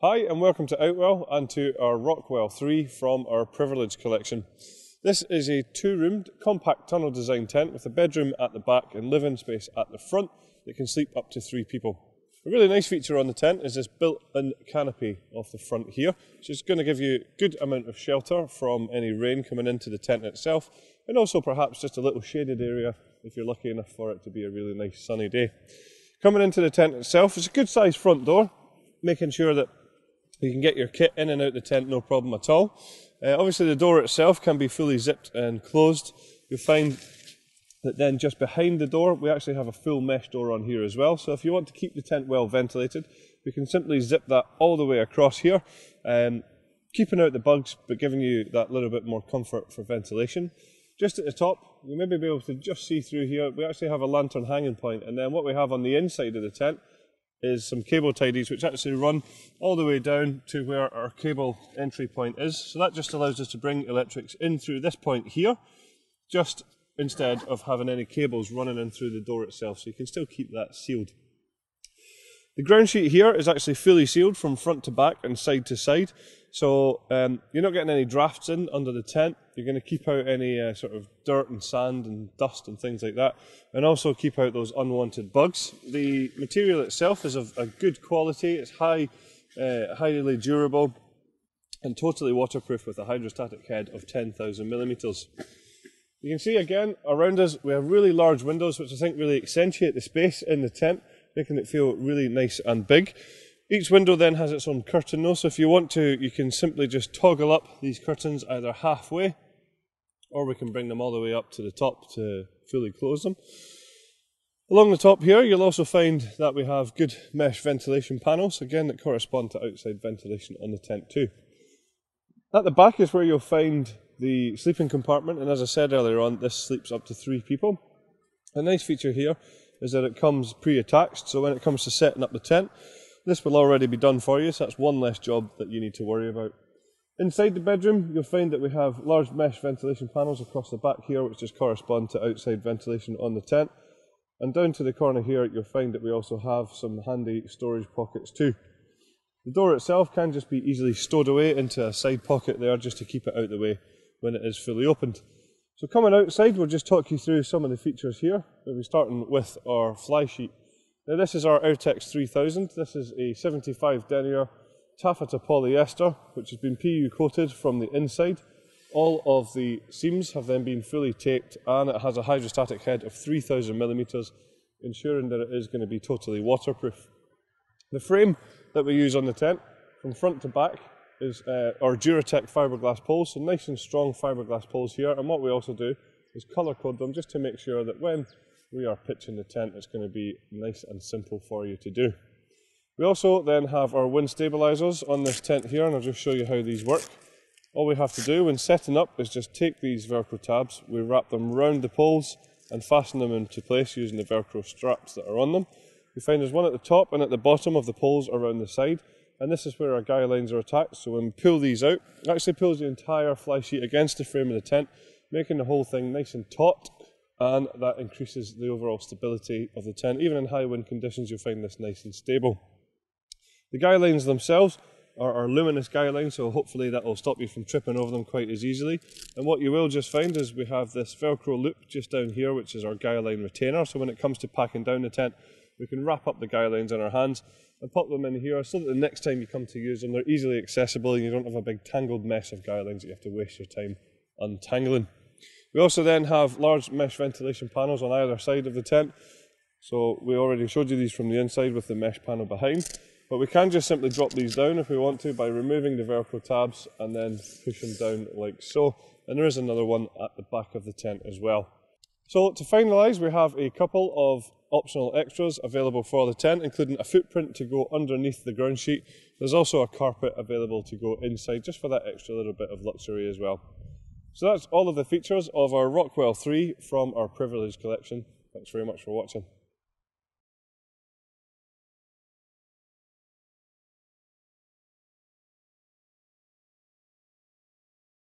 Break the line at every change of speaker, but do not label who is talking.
Hi and welcome to Outwell and to our Rockwell 3 from our Privilege collection. This is a two-roomed compact tunnel design tent with a bedroom at the back and living space at the front that can sleep up to 3 people. A really nice feature on the tent is this built-in canopy off the front here, which is going to give you a good amount of shelter from any rain coming into the tent itself, and also perhaps just a little shaded area if you're lucky enough for it to be a really nice sunny day. Coming into the tent itself, it's a good sized front door, making sure that you can get your kit in and out the tent no problem at all. Obviously the door itself can be fully zipped and closed. You'll find that then just behind the door we actually have a full mesh door on here as well, so if you want to keep the tent well ventilated we can simply zip that all the way across here, keeping out the bugs but giving you that little bit more comfort for ventilation. Just at the top you may be able to just see through here, we actually have a lantern hanging point, and then what we have on the inside of the tent is some cable tidies which actually run all the way down to where our cable entry point is. So that just allows us to bring electrics in through this point here, just instead of having any cables running in through the door itself, so you can still keep that sealed. The ground sheet here is actually fully sealed from front to back and side to side, so you're not getting any drafts in under the tent. You're going to keep out any sort of dirt and sand and dust and things like that, and also keep out those unwanted bugs. The material itself is of a good quality. It's highly durable and totally waterproof with a hydrostatic head of 10,000 millimeters. You can see again around us we have really large windows which I think really accentuate the space in the tent, making it feel really nice and big. Each window then has its own curtain though, so if you want to you can simply just toggle up these curtains either halfway, or we can bring them all the way up to the top to fully close them. Along the top here you'll also find that we have good mesh ventilation panels, again that correspond to outside ventilation on the tent too. At the back is where you'll find the sleeping compartment, and as I said earlier on, this sleeps up to 3 people. A nice feature here is that it comes pre-attached, so when it comes to setting up the tent, this will already be done for you, so that's one less job that you need to worry about. Inside the bedroom, you'll find that we have large mesh ventilation panels across the back here, which just correspond to outside ventilation on the tent. And down to the corner here, you'll find that we also have some handy storage pockets too. The door itself can just be easily stowed away into a side pocket there, just to keep it out of the way when it is fully opened. So coming outside, we'll just talk you through some of the features here. We'll be starting with our fly sheet. Now this is our Airtex 3000. This is a 75 denier taffeta polyester which has been PU coated from the inside. All of the seams have then been fully taped, and it has a hydrostatic head of 3000 millimeters, ensuring that it is going to be totally waterproof. The frame that we use on the tent from front to back is our Duratec fiberglass poles, so nice and strong fiberglass poles here, and what we also do is colour code them just to make sure that when we are pitching the tent it's going to be nice and simple for you to do. We also then have our wind stabilisers on this tent here, and I'll just show you how these work. All we have to do when setting up is just take these Velcro tabs, we wrap them round the poles and fasten them into place using the Velcro straps that are on them. You find there's one at the top and at the bottom of the poles around the side, and this is where our guy lines are attached, so when we pull these out, it actually pulls the entire fly sheet against the frame of the tent, making the whole thing nice and taut, and that increases the overall stability of the tent. Even in high wind conditions you'll find this nice and stable. The guy lines themselves are our luminous guy lines, so hopefully that will stop you from tripping over them quite as easily. And what you will just find is we have this Velcro loop just down here which is our guy line retainer, so when it comes to packing down the tent we can wrap up the guy lines in our hands and pop them in here, so that the next time you come to use them they're easily accessible and you don't have a big tangled mess of guy lines that you have to waste your time untangling. We also then have large mesh ventilation panels on either side of the tent, so we already showed you these from the inside with the mesh panel behind, but we can just simply drop these down if we want to by removing the Velcro tabs and then push them down like so, and there is another one at the back of the tent as well. So to finalise, we have a couple of optional extras available for the tent, including a footprint to go underneath the ground sheet. There's also a carpet available to go inside, just for that extra little bit of luxury as well. So that's all of the features of our Rockwell 3 from our Privilege collection. Thanks very much for watching.